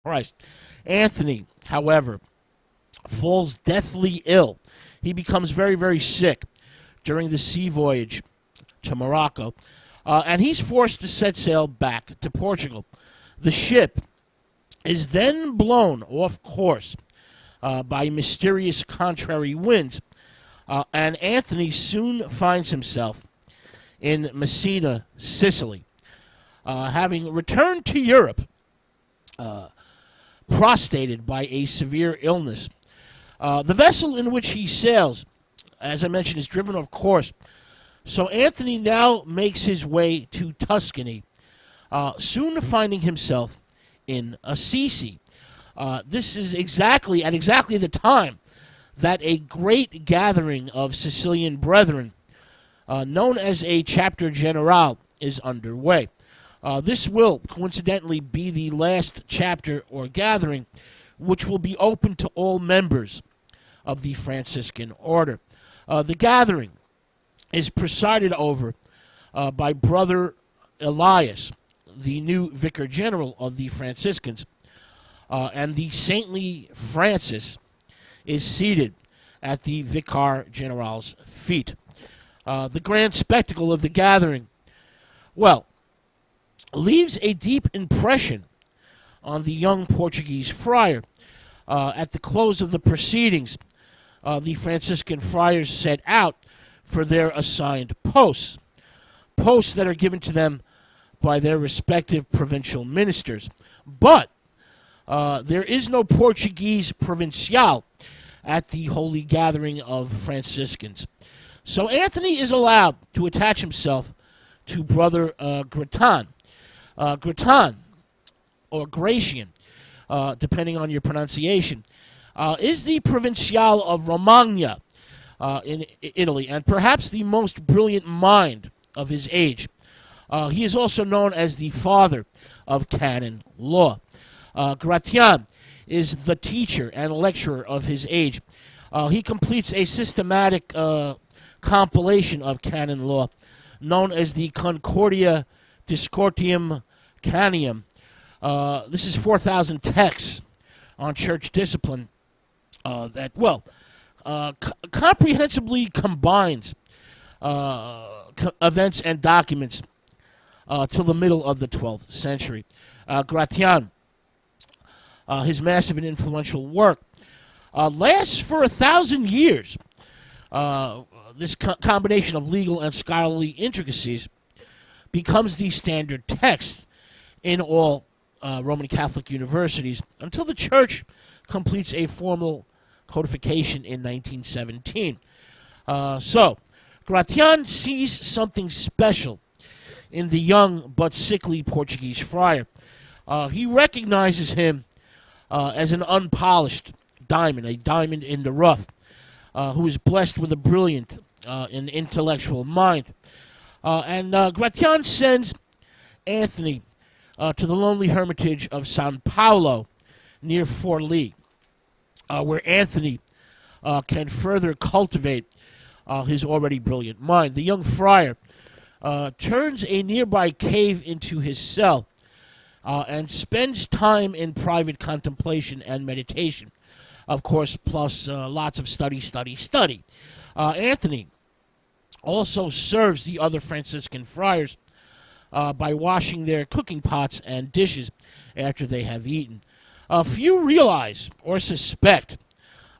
Christ. Anthony, however, falls deathly ill. He becomes very, very sick during the sea voyage to Morocco, and he's forced to set sail back to Portugal. The ship is then blown off course by mysterious contrary winds, and Anthony soon finds himself in Messina, Sicily. Having returned to Europe, prostrated by a severe illness, the vessel in which he sails, as I mentioned, is driven off course. So Anthony now makes his way to Tuscany, soon finding himself in Assisi. This is exactly the time that a great gathering of Sicilian brethren, known as a chapter general, is underway. This will coincidentally be the last chapter or gathering which will be open to all members of the Franciscan order. The gathering is presided over by Brother Elias, the new Vicar General of the Franciscans, and the saintly Francis is seated at the Vicar General's feet. The grand spectacle of the gathering, well, leaves a deep impression on the young Portuguese friar. At the close of the proceedings, the Franciscan friars set out for their assigned posts that are given to them by their respective provincial ministers. But there is no Portuguese provincial at the holy gathering of Franciscans. So Anthony is allowed to attach himself to Brother Graton. Graton, or Gratian, depending on your pronunciation, is the provincial of Romagna in Italy, and perhaps the most brilliant mind of his age. He is also known as the father of canon law. Gratian is the teacher and lecturer of his age. He completes a systematic compilation of canon law known as the Concordia Discordium Canium. This is 4,000 texts on church discipline that, comprehensively combines events and documents till the middle of the 12th century. Gratian, his massive and influential work, lasts for 1,000 years. This combination of legal and scholarly intricacies becomes the standard text in all Roman Catholic universities until the Church completes a formal codification in 1917. So, Gratian sees something special in the young but sickly Portuguese friar. He recognizes him as an unpolished diamond, a diamond in the rough, who is blessed with a brilliant and intellectual mind. And Gratian sends Anthony to the lonely hermitage of San Paolo near Forlì, where Anthony can further cultivate his already brilliant mind. The young friar turns a nearby cave into his cell and spends time in private contemplation and meditation. Of course, plus lots of study. Anthony also serves the other Franciscan friars by washing their cooking pots and dishes after they have eaten. Few realize or suspect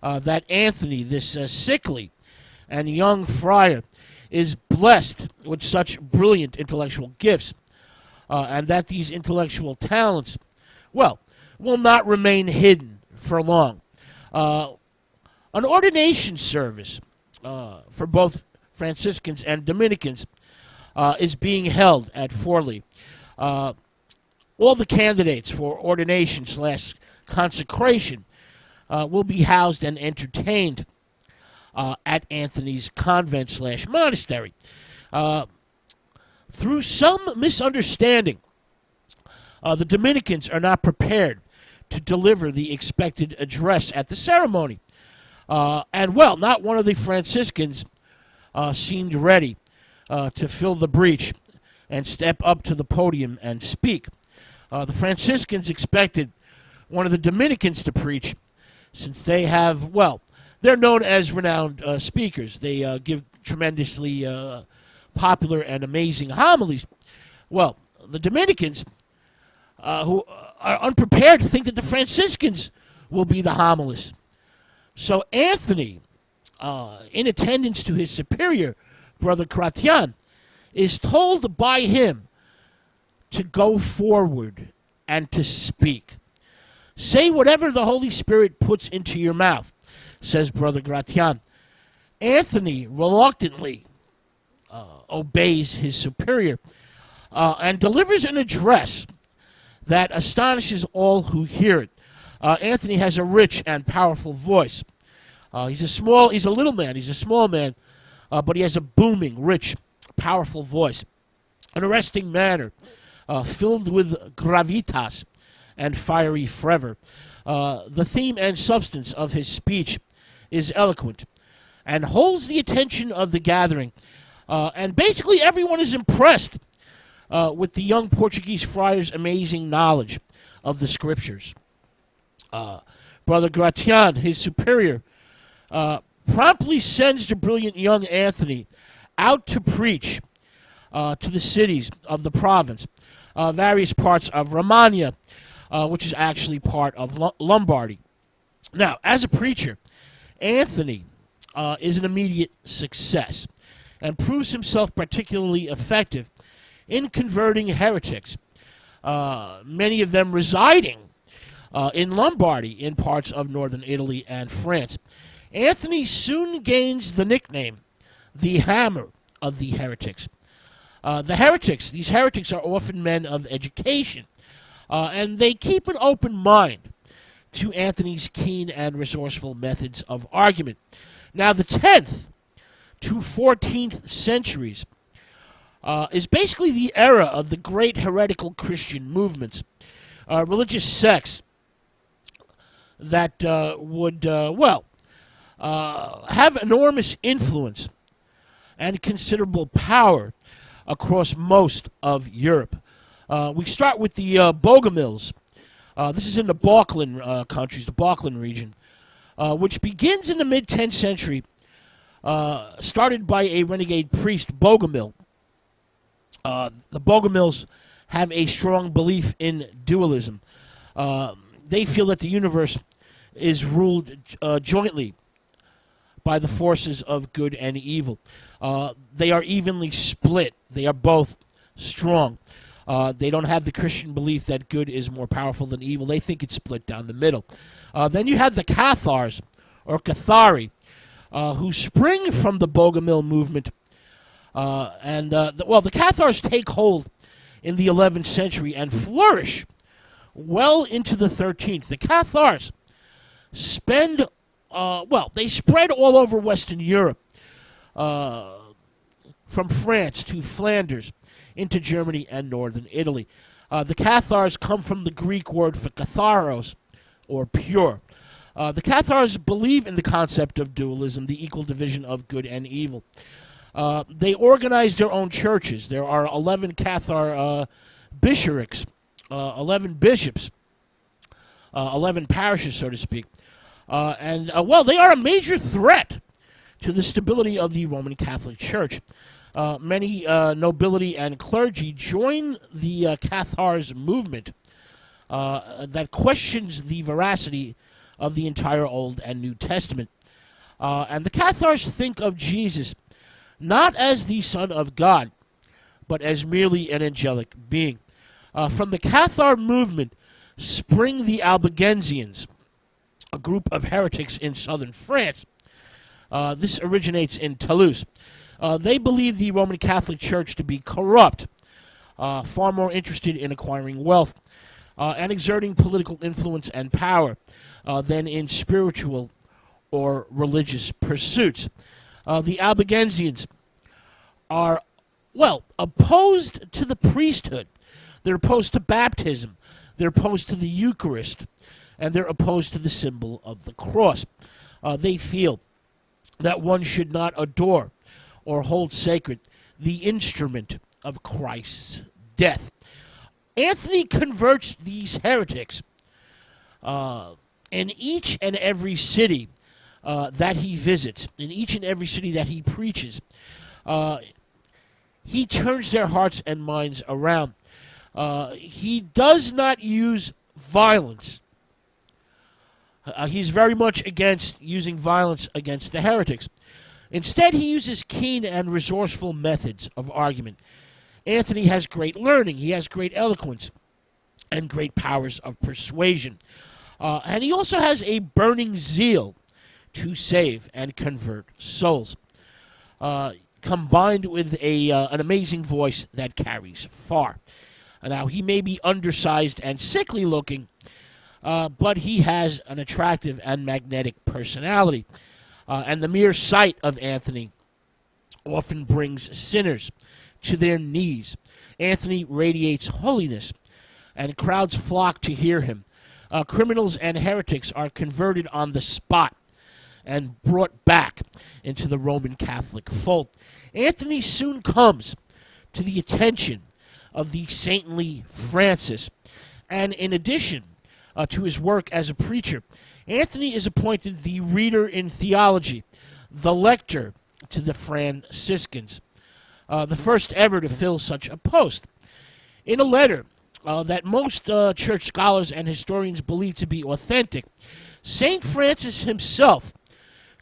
that Anthony, this sickly and young friar, is blessed with such brilliant intellectual gifts, and that these intellectual talents, will not remain hidden for long. An ordination service for both Franciscans and Dominicans is being held at Forlì. All the candidates for ordination/consecration will be housed and entertained at Anthony's convent/monastery. Through some misunderstanding, the Dominicans are not prepared to deliver the expected address at the ceremony. And not one of the Franciscans seemed ready to fill the breach and step up to the podium and speak. The Franciscans expected one of the Dominicans to preach, since they have, well, they're known as renowned speakers. They give tremendously popular and amazing homilies. Well, the Dominicans, who are unprepared, think that the Franciscans will be the homilists. So Anthony, in attendance to his superior, Brother Gratian, is told by him to go forward and to speak. Say whatever the Holy Spirit puts into your mouth, says Brother Gratian. Anthony reluctantly obeys his superior and delivers an address that astonishes all who hear it. Anthony has a rich and powerful voice. He's a little man, he's a small man, but he has a booming, rich, powerful voice, an arresting manner, filled with gravitas and fiery fervor. The theme and substance of his speech is eloquent and holds the attention of the gathering. And basically everyone is impressed with the young Portuguese friar's amazing knowledge of the scriptures. Brother Gratian, his superior, promptly sends the brilliant young Anthony out to preach to the cities of the province, various parts of Romagna, which is actually part of Lombardy. Now, as a preacher, Anthony is an immediate success and proves himself particularly effective in converting heretics, many of them residing in Lombardy, in parts of northern Italy and France. Anthony soon gains the nickname, the Hammer of the Heretics. These heretics are often men of education, and they keep an open mind to Anthony's keen and resourceful methods of argument. Now, the 10th to 14th centuries is basically the era of the great heretical Christian movements, religious sects that would, have enormous influence and considerable power across most of Europe. We start with the Bogomils. This is in the Balkan countries, the Balkan region, which begins in the mid-10th century, started by a renegade priest, Bogomil. The Bogomils have a strong belief in dualism. They feel that the universe is ruled jointly by the forces of good and evil. They are evenly split. They are both strong. They don't have the Christian belief that good is more powerful than evil. They think it's split down the middle. Then you have the Cathars, or Cathari, who spring from the Bogomil movement. The Cathars take hold in the 11th century and flourish well into the 13th. The Cathars they spread all over Western Europe, from France to Flanders, into Germany and northern Italy. The Cathars come from the Greek word for katharos, or pure. The Cathars believe in the concept of dualism, the equal division of good and evil. They organize their own churches. There are 11 Cathar bishoprics, 11 bishops, 11 parishes, so to speak. They are a major threat to the stability of the Roman Catholic Church. Many nobility and clergy join the Cathars movement that questions the veracity of the entire Old and New Testament. And the Cathars think of Jesus not as the Son of God, but as merely an angelic being. From the Cathar movement spring the Albigensians, a group of heretics in southern France. This originates in Toulouse. They believe the Roman Catholic Church to be corrupt, far more interested in acquiring wealth and exerting political influence and power than in spiritual or religious pursuits. The Albigensians are, opposed to the priesthood. They're opposed to baptism. They're opposed to the Eucharist. And they're opposed to the symbol of the cross. They feel that one should not adore or hold sacred the instrument of Christ's death. Anthony converts these heretics In each and every city that he visits, in each and every city that he preaches, he turns their hearts and minds around. He does not use violence. He's very much against using violence against the heretics. Instead, he uses keen and resourceful methods of argument. Anthony has great learning, he has great eloquence, and great powers of persuasion. And he also has a burning zeal to save and convert souls, combined with an amazing voice that carries far. Now, he may be undersized and sickly looking, but he has an attractive and magnetic personality. And the mere sight of Anthony often brings sinners to their knees. Anthony radiates holiness, and crowds flock to hear him. Criminals and heretics are converted on the spot and brought back into the Roman Catholic fold. Anthony soon comes to the attention of the saintly Francis, and in addition to his work as a preacher, Anthony is appointed the reader in theology, the lector to the Franciscans, the first ever to fill such a post. In a letter that most church scholars and historians believe to be authentic, St. Francis himself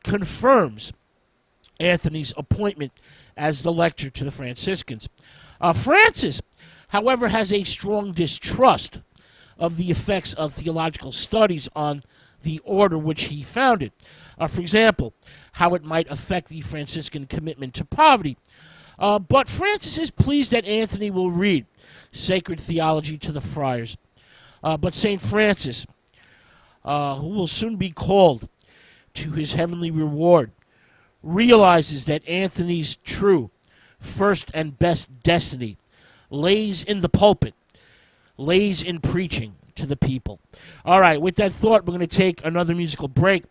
confirms Anthony's appointment as the lector to the Franciscans. Francis, however, has a strong distrust of the effects of theological studies on the order which he founded. For example, how it might affect the Franciscan commitment to poverty. But Francis is pleased that Anthony will read sacred theology to the friars. But St. Francis, who will soon be called to his heavenly reward, realizes that Anthony's true, first and best destiny lays in the pulpit, lays in preaching to the people. All right, with that thought, we're going to take another musical break.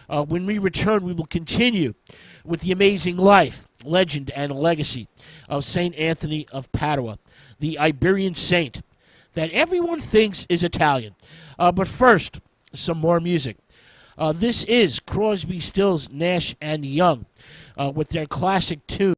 When we return, we will continue with the amazing life, legend, and legacy of St. Anthony of Padua, the Iberian saint that everyone thinks is Italian. But first, some more music. This is Crosby, Stills, Nash, and Young with their classic tune.